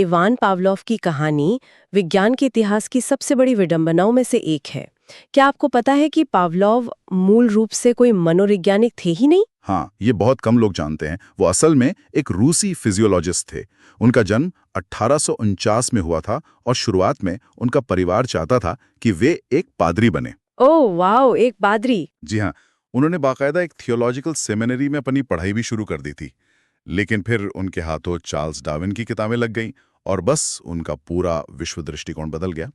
Ivan Pavlov की कहानी विज्ञान के इतिहास की सबसे बड़ी विडंबनाओं में से एक है। क्या आपको पता है कि पावलोव मूल रूप से कोई मनोवैज्ञानिक थे ही नहीं? हाँ, ये बहुत कम लोग जानते हैं। वो असल में एक रूसी फिजियोलॉजिस्ट थे। उनका जन्म 1849 में हुआ था और शुरुआत में उनका परिवार चाहता था कि वे एक पादरी बने। ओह वाओ, एक पादरी! जी हाँ, उन्होंने बाकायदा एक थियोलॉजिकल सेमिनरी में अपनी पढ़ाई भी शुरू कर दी थी। लेकिन फिर उनके हाथों चार्ल्स डार्विन की किताबें लग गईं और बस उनका पूरा विश्व दृष्टिकोण बदल गया।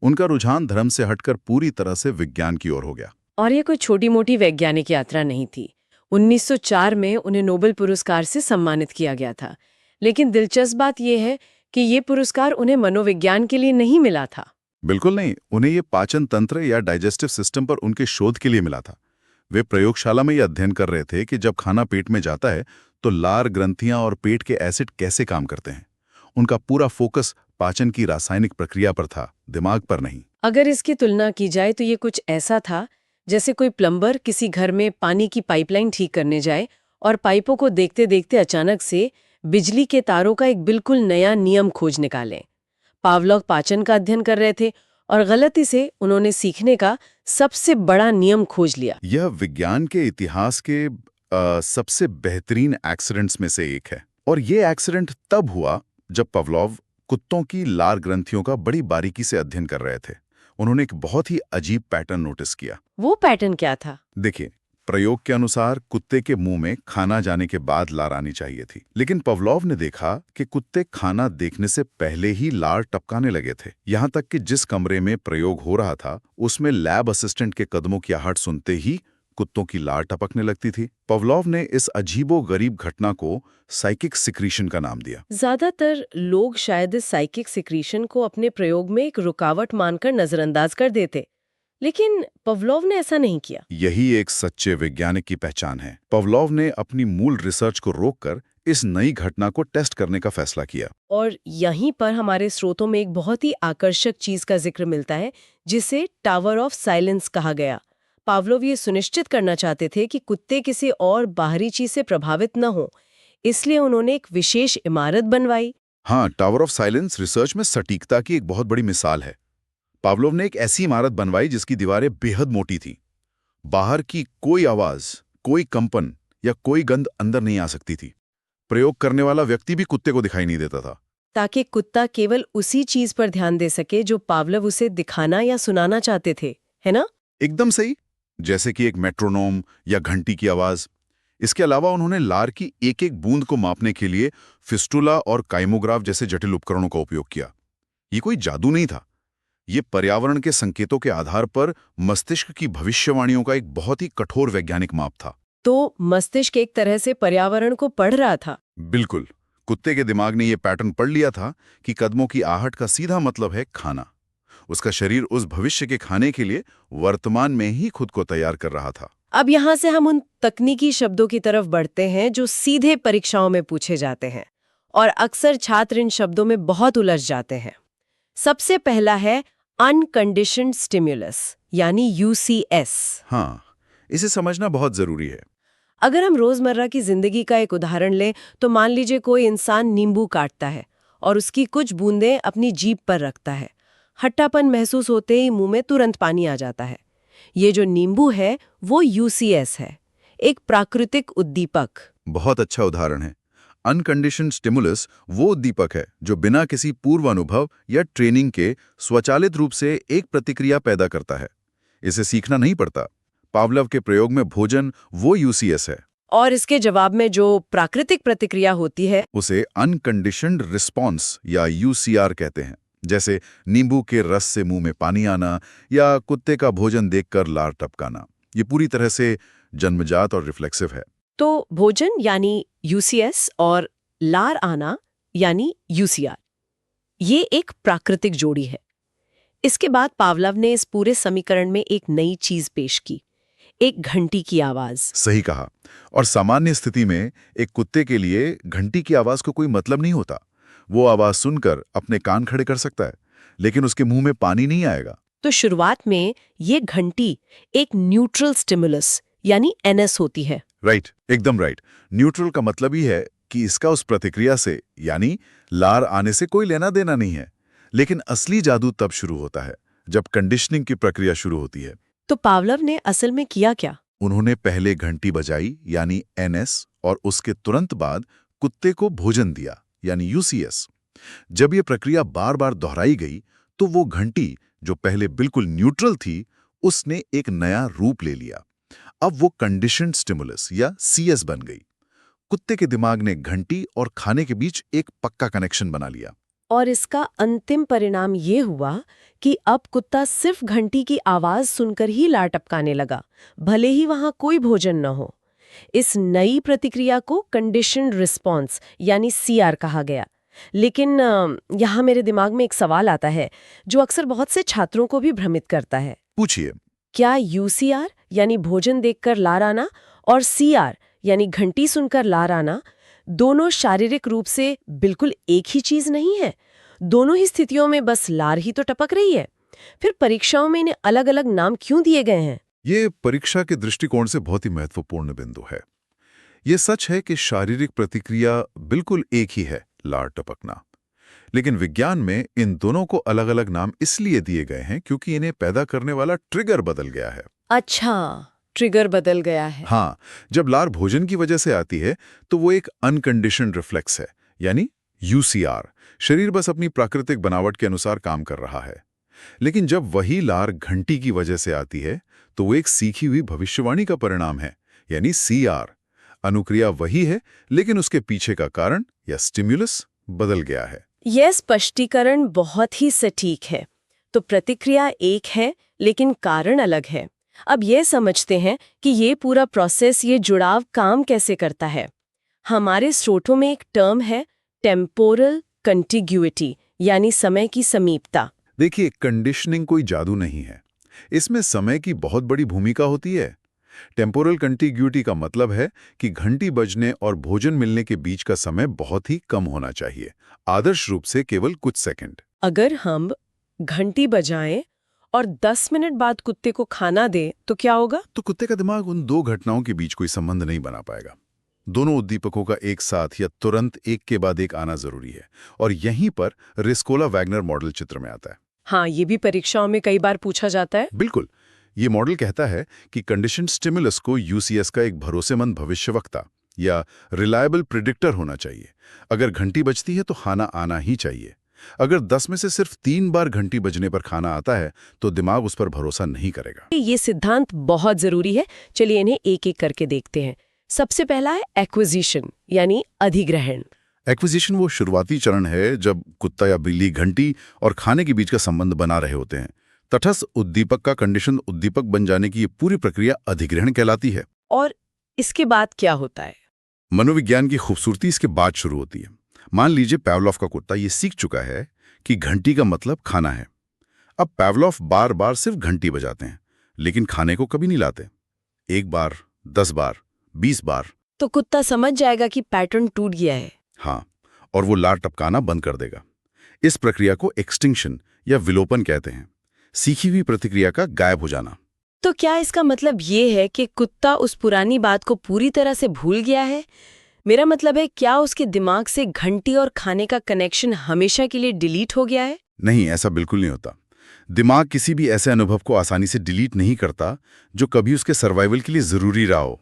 उनका रुझान धर्म से हटकर पूरी तरह से विज्ञान की ओर हो गया। और ये कोई छोटी-मोटी वैज्ञानिक यात्रा नहीं थी। 1904 में उन्हें नोबेल पुरस्कार से सम्मानित किया गया था। लेकिन दिलचस्प बात यह है कि ये पुरस्कार उन्हें मनोविज्ञान के लिए नहीं मिला था। बिल्कुल नहीं, उन्हें ये पाचन तंत्र या डाइजेस्टिव सिस्टम पर उनके शोध के लिए मिला था। वे प्रयोगशाला में ये अध्ययन कर रहे थे कि जब खाना पेट में जाता है तो लार ग्रंथियां और पेट के एसिड कैसे काम करते हैं। उनका पूरा फोकस पाचन की रासायनिक प्रक्रिया पर था, दिमाग पर नहीं। अगर इसकी तुलना की जाए तो ये कुछ ऐसा था जैसे कोई प्लम्बर किसी घर में पानी की पाइपलाइन ठीक करने जाए और पाइपों को देखते देखते अचानक से बिजली के तारों का एक बिल्कुल नया नियम खोज निकालें। पावलोव पाचन का अध्ययन कर रहे थे और गलती से उन्होंने सीखने का सबसे बड़ा नियम खोज लिया। यह विज्ञान के इतिहास के सबसे बेहतरीन एक्सीडेंट्स में से एक है। और ये एक्सीडेंट तब हुआ जब पावलोव कुत्तों की लार ग्रंथियों का बड़ी बारीकी से अध्ययन कर रहे थे। उन्होंने एक बहुत ही अजीब पैटर्न नोटिस किया। वो पैटर्न क्या था? देखिए, प्रयोग के अनुसार कुत्ते के मुंह में खाना जाने के बाद लार आनी चाहिए थी, लेकिन पावलोव ने देखा कि कुत्ते खाना देखने से पहले ही लार टपकाने लगे थे। यहाँ तक कि जिस कमरे में प्रयोग हो रहा था उसमें लैब असिस्टेंट के कदमों की आहट सुनते ही कुत्तों की लार टपकने लगती थी। पावलोव ने इस अजीबो-गरीब घटना को साइकिक सिक्रीशन का नाम दिया। ज्यादातर लोग शायद इस साइकिक सिक्रीशन को अपने प्रयोग में एक रुकावट मानकर नजरअंदाज कर देते, लेकिन पावलोव ने ऐसा नहीं किया। यही एक सच्चे वैज्ञानिक की पहचान है। पावलोव ने अपनी मूल रिसर्च को रोककर इस नई घटना को टेस्ट करने का फैसला किया। और यहीं पर हमारे स्रोतों में एक बहुत ही आकर्षक चीज का जिक्र मिलता है जिसे टावर ऑफ साइलेंस कहा गया। पावलोव ये सुनिश्चित करना चाहते थे कि कुत्ते किसी और बाहरी चीज से प्रभावित न हो, इसलिए उन्होंने एक विशेष इमारत बनवाई। हाँ, टावर ऑफ साइलेंस रिसर्च में सटीकता की एक बहुत बड़ी मिसाल है। पावलोव ने एक ऐसी इमारत बनवाई जिसकी दीवारें बेहद मोटी थी। बाहर की कोई आवाज, कोई कंपन या कोई गंध अंदर नहीं आ सकती थी। प्रयोग करने वाला व्यक्ति भी कुत्ते को दिखाई नहीं देता था, ताकि कुत्ता केवल उसी चीज पर ध्यान दे सके जो पावलोव उसे दिखाना या सुनाना चाहते थे, है ना? एकदम सही, जैसे कि एक मेट्रोनोम या घंटी की आवाज। इसके अलावा उन्होंने लार की एक एक बूंद को मापने के लिए फिस्टुला और काइमोग्राफ जैसे जटिल उपकरणों का उपयोग किया। ये कोई जादू नहीं था, ये पर्यावरण के संकेतों के आधार पर मस्तिष्क की भविष्यवाणियों का एक बहुत ही कठोर वैज्ञानिक माप था। तो मस्तिष्क एक तरह से पर्यावरण को पढ़ रहा था। बिल्कुल, कुत्ते के दिमाग ने यह पैटर्न पढ़ लिया था कि कदमों की आहट का सीधा मतलब है खाना। उसका शरीर उस भविष्य के खाने के लिए वर्तमान में ही खुद को तैयार कर रहा था। अब यहाँ से हम उन तकनीकी शब्दों की तरफ बढ़ते हैं जो सीधे परीक्षाओं में पूछे जाते हैं और अक्सर छात्र इन शब्दों में बहुत उलझ जाते हैं। सबसे पहला है अनकंडीशन्ड स्टिमुलस यानी यूसीएस। हाँ, इसे समझना बहुत जरूरी है। अगर हम रोजमर्रा की जिंदगी का एक उदाहरण लें तो मान लीजिए कोई इंसान नींबू काटता है और उसकी कुछ बूंदें अपनी जीभ पर रखता है। खट्टापन महसूस होते ही मुंह में तुरंत पानी आ जाता है। ये जो नींबू है वो यूसीएस है, एक प्राकृतिक उद्दीपक। बहुत अच्छा उदाहरण है। अनकंडीशन्ड स्टिमुलस वो उद्दीपक है जो बिना किसी पूर्व अनुभव या ट्रेनिंग के स्वचालित रूप से एक प्रतिक्रिया पैदा करता है। इसे सीखना नहीं पड़ता। पावलोव के प्रयोग में भोजन वो यूसीएस है, और इसके जवाब में जो प्राकृतिक प्रतिक्रिया होती है उसे अनकंडीशन्ड रिस्पॉन्स या यूसीआर कहते हैं। जैसे नींबू के रस से मुंह में पानी आना या कुत्ते का भोजन देखकर लार टपकाना। ये पूरी तरह से जन्मजात और रिफ्लेक्सिव है। तो भोजन यानी यूसीएस और लार आना यानी यूसीआर, ये एक प्राकृतिक जोड़ी है। इसके बाद पावलोव ने इस पूरे समीकरण में एक नई चीज पेश की, एक घंटी की आवाज। सही कहा। और सामान्य स्थिति में एक कुत्ते के लिए घंटी की आवाज को कोई मतलब नहीं होता। वो आवाज सुनकर अपने कान खड़े कर सकता है, लेकिन उसके मुंह में पानी नहीं आएगा। तो शुरुआत में ये घंटी एक न्यूट्रल स्टिमुलस यानी एनएस होती है। राइट, एकदम राइट। न्यूट्रल का मतलब ही है कि इसका उस प्रतिक्रिया से यानी लार आने से कोई लेना देना नहीं है। लेकिन असली जादू तब शुरू होता है जब कंडीशनिंग की प्रक्रिया शुरू होती है। तो पावलव ने असल में किया क्या? उन्होंने पहले घंटी बजाई यानी एनएस और उसके तुरंत बाद कुत्ते को भोजन दिया यानी यूसीएस। जब ये प्रक्रिया बार बार दोहराई गई तो वो घंटी जो पहले बिल्कुल न्यूट्रल थी उसने एक नया रूप ले लिया। अब वो कंडीशन्ड स्टिमुलस या सीएस बन गई। कुत्ते के दिमाग ने घंटी और खाने के बीच एक पक्का कनेक्शन बना लिया। और इसका अंतिम परिणाम ये हुआ कि अब कुत्ता सिर्फ घंटी की आवाज सुनकर ही लार टपकाने लगा, भले ही वहां कोई भोजन न हो। इस नई प्रतिक्रिया को कंडीशन्ड रिस्पॉन्स यानी सीआर कहा गया। लेकिन यहाँ मेरे दिमाग में एक सवाल आता है जो अक्सर बहुत से छात्रों को भी भ्रमित करता है। पूछिए। क्या यूसीआर यानी भोजन देखकर लार आना और सीआर यानी घंटी सुनकर लार आना दोनों शारीरिक रूप से बिल्कुल एक ही चीज नहीं है? दोनों ही स्थितियों में बस लार ही तो टपक रही है। फिर परीक्षाओं में इन्हें अलग अलग नाम क्यों दिए गए हैं? ये परीक्षा के दृष्टिकोण से बहुत ही महत्वपूर्ण बिंदु है। ये सच है कि शारीरिक प्रतिक्रिया बिल्कुल एक ही है, लार टपकना। लेकिन विज्ञान में इन दोनों को अलग अलग नाम इसलिए दिए गए हैं क्योंकि इन्हें पैदा करने वाला ट्रिगर बदल गया है। अच्छा, ट्रिगर बदल गया है। हाँ, जब लार भोजन की वजह से आती है तो वो एक अनकंडीशन्ड रिफ्लेक्स है यानी यूसीआर। शरीर बस अपनी प्राकृतिक बनावट के अनुसार काम कर रहा है। लेकिन जब वही लार घंटी की वजह से आती है तो वो एक सीखी हुई भविष्यवाणी का परिणाम है यानी सीआर। अनुक्रिया वही है लेकिन उसके पीछे का कारण या स्टिम्युलस बदल गया है। यह स्पष्टीकरण बहुत ही सटीक है। तो प्रतिक्रिया एक है लेकिन कारण अलग है। अब यह समझते हैं कि ये पूरा प्रोसेस, ये जुड़ाव काम कैसे करता है। हमारे स्रोतों में एक टर्म है टेम्पोरल कंटिग्यूटी यानी समय की समीपता। देखिए, कंडीशनिंग कोई जादू नहीं है। इसमें समय की बहुत बड़ी भूमिका होती है। टेम्पोरल कंटिग्यूटी का मतलब है कि घंटी बजने और भोजन मिलने के बीच का समय बहुत ही कम होना चाहिए, आदर्श रूप से केवल कुछ सेकंड। अगर हम घंटी बजाएं और 10 मिनट बाद कुत्ते को खाना दें तो क्या होगा? तो कुत्ते का दिमाग उन दो घटनाओं के बीच कोई संबंध नहीं बना पाएगा। दोनों उद्दीपकों का एक साथ या तुरंत एक के बाद एक आना जरूरी है। और यहीं पर रिस्कोला वैगनर मॉडल चित्र में आता है। हाँ, ये भी परीक्षाओं में कई बार पूछा जाता है। बिल्कुल। ये मॉडल कहता है कि कंडीशन्ड स्टिमुलस को यूसीएस का एक भरोसेमंद भविष्यवक्ता या रिलायबल प्रिडिक्टर होना चाहिए। अगर घंटी बजती है तो खाना आना ही चाहिए। अगर 10 में से सिर्फ 3 बार घंटी बजने पर खाना आता है तो दिमाग उस पर भरोसा नहीं करेगा। ये सिद्धांत बहुत जरूरी है। चलिए इन्हें एक एक करके देखते हैं। सबसे पहला है एक्विजिशन यानी अधिग्रहण। एक्विजिशन वो शुरुआती चरण है जब कुत्ता या बिल्ली घंटी और खाने के बीच का संबंध बना रहे होते हैं। तटस्थ उद्दीपक का कंडीशन उद्दीपक बन जाने की ये पूरी प्रक्रिया अधिग्रहण कहलाती है। और इसके बाद क्या होता है? मनोविज्ञान की खूबसूरती इसके बाद शुरू होती है। मान लीजिए पावलोव का कुत्ता ये सीख चुका है कि घंटी का मतलब खाना है। अब पावलोव बार बार सिर्फ घंटी बजाते हैं लेकिन खाने को कभी नहीं लाते। 1 बार, 10 बार, 20 बार। तो कुत्ता समझ जाएगा कि पैटर्न टूट गया है। हाँ, और वो लार टपकाना बंद कर देगा। इस प्रक्रिया को एक्सटिंक्शन या विलोपन कहते हैं, सीखी हुई प्रतिक्रिया का गायब हो जाना। तो क्या इसका मतलब ये है कि कुत्ता उस पुरानी बात को पूरी तरह से भूल गया है? मेरा मतलब है, क्या उसके दिमाग से घंटी और खाने का कनेक्शन हमेशा के लिए डिलीट हो गया है? नहीं, ऐसा बिल्कुल नहीं होता। दिमाग किसी भी ऐसे अनुभव को आसानी से डिलीट नहीं करता जो कभी उसके सर्वाइवल के लिए जरूरी रहा हो।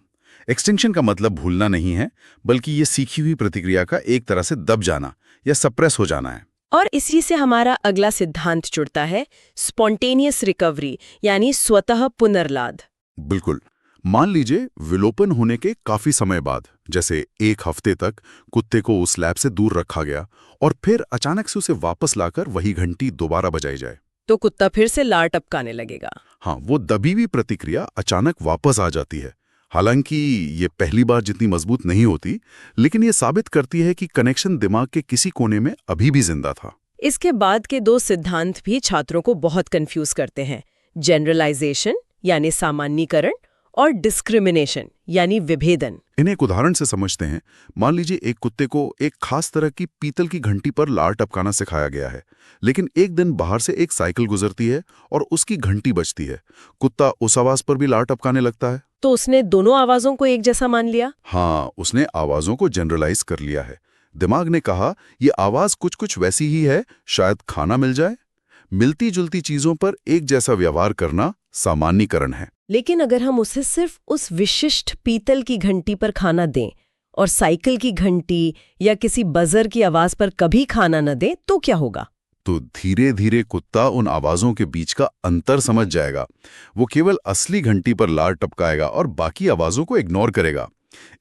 एक्सटिंक्शन का मतलब भूलना नहीं है, बल्कि ये सीखी हुई प्रतिक्रिया का एक तरह से दब जाना या सप्रेस हो जाना है। और इसी से हमारा अगला सिद्धांत जुड़ता है, स्पॉन्टेनियस रिकवरी यानी स्वतः पुनर्लाद। बिल्कुल। मान लीजिए विलोपन होने के काफी समय बाद, जैसे 1 हफ्ते तक कुत्ते को उस लैब से दूर रखा गया और फिर अचानक से उसे वापस लाकर वही घंटी दोबारा बजाई जाए, तो कुत्ता फिर से लार टपकाने लगेगा। हाँ, वो दबी हुई प्रतिक्रिया अचानक वापस आ जाती है। हालांकि ये पहली बार जितनी मजबूत नहीं होती, लेकिन ये साबित करती है कि कनेक्शन दिमाग के किसी कोने में अभी भी जिंदा था। इसके बाद के 2 सिद्धांत भी छात्रों को बहुत कंफ्यूज करते हैं, जनरलाइजेशन यानी सामान्यीकरण और डिस्क्रिमिनेशन यानी विभेदन। इन्हें एक उदाहरण से समझते हैं। मान लीजिए एक कुत्ते को एक खास तरह की पीतल की घंटी पर लार टपकाना सिखाया गया है, लेकिन एक दिन बाहर से एक साइकिल गुजरती है और उसकी घंटी बजती है। कुत्ता उस आवाज पर भी लार टपकाने लगता है। तो उसने दोनों आवाजों को एक जैसा मान लिया? हाँ, उसने आवाजों को जनरलाइज कर लिया है। दिमाग ने कहा ये आवाज कुछ कुछ वैसी ही है, शायद खाना मिल जाए। मिलती जुलती चीजों पर एक जैसा व्यवहार करना सामान्यीकरण है। लेकिन अगर हम उसे सिर्फ उस विशिष्ट पीतल की घंटी पर खाना दें और साइकिल की घंटी या किसी बजर की आवाज पर कभी खाना न दें, तो क्या होगा? तो धीरे धीरे कुत्ता उन आवाजों के बीच का अंतर समझ जाएगा। वो केवल असली घंटी पर लार टपकाएगा और बाकी आवाजों को इग्नोर करेगा।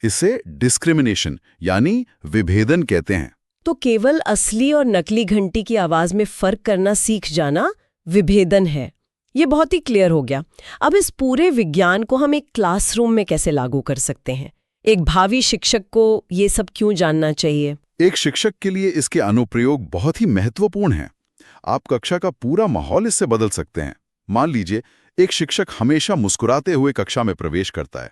इसे डिस्क्रिमिनेशन यानी विभेदन कहते हैं। तो केवल असली और नकली घंटी की आवाज में फर्क करना सीख जाना विभेदन है। ये बहुत ही क्लियर हो गया। अब इस पूरे विज्ञान को हम एक क्लासरूम में कैसे लागू कर सकते हैं? एक भावी शिक्षक को ये सब क्यों जानना चाहिए? एक शिक्षक के लिए इसके अनुप्रयोग बहुत ही महत्वपूर्ण हैं। आप कक्षा का पूरा माहौल इससे बदल सकते हैं। मान लीजिए एक शिक्षक हमेशा मुस्कुराते हुए कक्षा में प्रवेश करता है,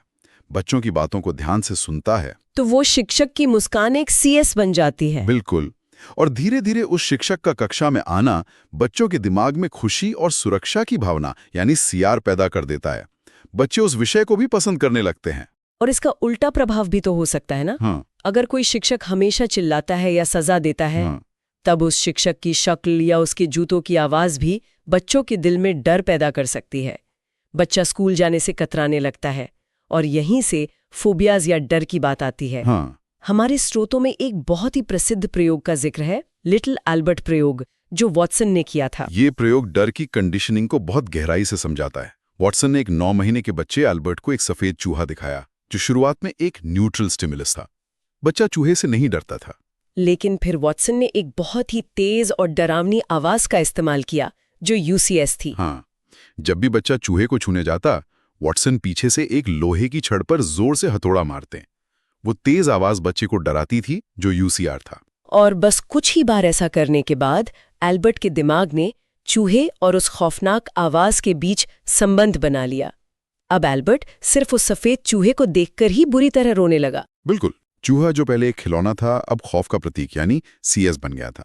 बच्चों की बातों को ध्यान से सुनता है, तो वो शिक्षक की मुस्कान एक CS बन जाती है। बिल्कुल। और धीरे धीरे उस शिक्षक का कक्षा में आना बच्चों के दिमाग में खुशी और सुरक्षा की भावना यानी CR पैदा कर देता है। बच्चे उस विषय को भी पसंद करने लगते हैं। और इसका उल्टा प्रभाव भी तो हो सकता है ना? हाँ। अगर कोई शिक्षक हमेशा चिल्लाता है या सजा देता है, हाँ। तब उस शिक्षक की शक्ल या उसके जूतों की आवाज भी बच्चों के दिल में डर पैदा कर सकती है। बच्चा स्कूल जाने से कतराने लगता है और यहीं से फोबियाज या डर की बात आती है। हाँ। हमारे स्रोतों में एक बहुत ही प्रसिद्ध प्रयोग का जिक्र है, लिटिल एल्बर्ट प्रयोग, जो वॉटसन ने किया था। ये प्रयोग डर की कंडीशनिंग को बहुत गहराई से समझाता है। वॉटसन ने एक 9 महीने के बच्चे एल्बर्ट को एक सफेद चूहा दिखाया, जो शुरुआत में एक न्यूट्रल स्टिमुलस था। बच्चा चूहे से नहीं डरता था। लेकिन फिर वॉटसन ने एक बहुत ही तेज और डरावनी आवाज का इस्तेमाल किया, जो UCS थी। हाँ, जब भी बच्चा चूहे को छूने जाता, वॉटसन पीछे से एक लोहे की छड़ पर जोर से हथौड़ा मारते। वो तेज आवाज बच्चे को डराती थी, जो UCR था। और बस कुछ ही बार ऐसा करने के बाद एल्बर्ट के दिमाग ने चूहे और उस खौफनाक आवाज के बीच संबंध बना लिया। अब एल्बर्ट सिर्फ उस सफेद चूहे को देखकर ही बुरी तरह रोने लगा। बिल्कुल। चूहा जो पहले एक खिलौना था, अब खौफ का प्रतीक यानी CS बन गया था।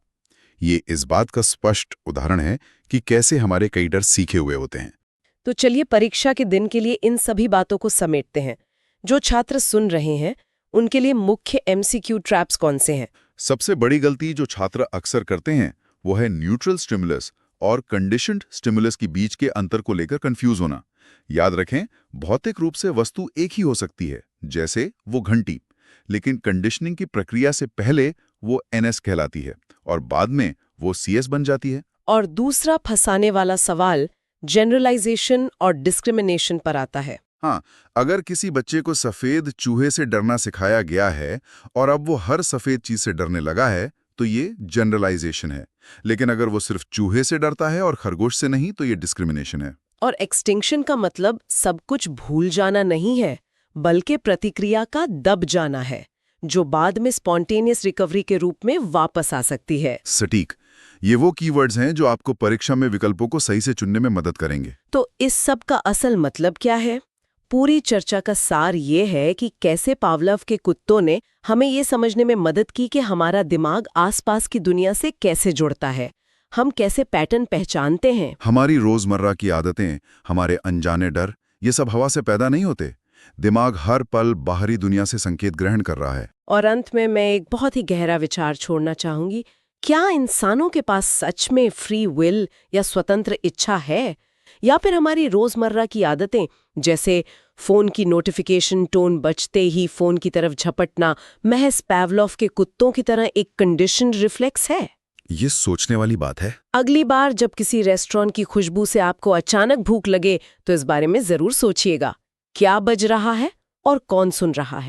ये इस बात का स्पष्ट उदाहरण है कि कैसे हमारे कई डर सीखे हुए होते हैं। तो चलिए परीक्षा के दिन के लिए इन सभी बातों को समेटते हैं। जो छात्र सुन रहे हैं, उनके लिए मुख्य MCQ ट्रैप्स कौन से हैं? सबसे बड़ी गलती जो छात्र अक्सर करते हैं वो है न्यूट्रल स्टिमुलस और कंडीशन्ड स्टिमुलस के बीच के अंतर को लेकर कंफ्यूज होना। याद रखें, भौतिक रूप से वस्तु एक ही हो सकती है, जैसे वो घंटी, लेकिन कंडीशनिंग की प्रक्रिया से पहले वो NS कहलाती है और बाद में वो CS बन जाती है। और दूसरा फंसाने वाला सवाल जनरलाइजेशन और डिस्क्रिमिनेशन पर आता है। हाँ, अगर किसी बच्चे को सफेद चूहे से डरना सिखाया गया है और अब वो हर सफेद चीज से डरने लगा है, तो ये जनरलाइजेशन है। लेकिन अगर वो सिर्फ चूहे से डरता है और खरगोश से नहीं, तो ये डिस्क्रिमिनेशन है। और एक्सटिंक्शन का मतलब सब कुछ भूल जाना नहीं है, बल्कि प्रतिक्रिया का दब जाना है, जो बाद में स्पॉन्टेनियस रिकवरी के रूप में वापस आ सकती है। सटीक। ये वो कीवर्ड्स हैं जो आपको परीक्षा में विकल्पों को सही से चुनने में मदद करेंगे। तो इस सब का असल मतलब क्या है? पूरी चर्चा का सार ये है कि कैसे पावलोव के कुत्तों ने हमें ये समझने में मदद की कि हमारा दिमाग आसपास की दुनिया से कैसे जुड़ता है, हम कैसे पैटर्न पहचानते हैं। हमारी रोजमर्रा की आदतें, हमारे अनजाने डर, ये सब हवा से पैदा नहीं होते। दिमाग हर पल बाहरी दुनिया से संकेत ग्रहण कर रहा है। और अंत में मैं एक बहुत ही गहरा विचार छोड़ना चाहूंगी। क्या इंसानों के पास सच में फ्री विल या स्वतंत्र इच्छा है, या फिर हमारी रोजमर्रा की आदतें, जैसे फोन की नोटिफिकेशन टोन बजते ही फोन की तरफ झपटना, महज पावलोव के कुत्तों की तरह एक कंडीशन्ड रिफ्लेक्स है? ये सोचने वाली बात है। अगली बार जब किसी रेस्टोरेंट की खुशबू से आपको अचानक भूख लगे, तो इस बारे में जरूर सोचिएगा, क्या बज रहा है और कौन सुन रहा है।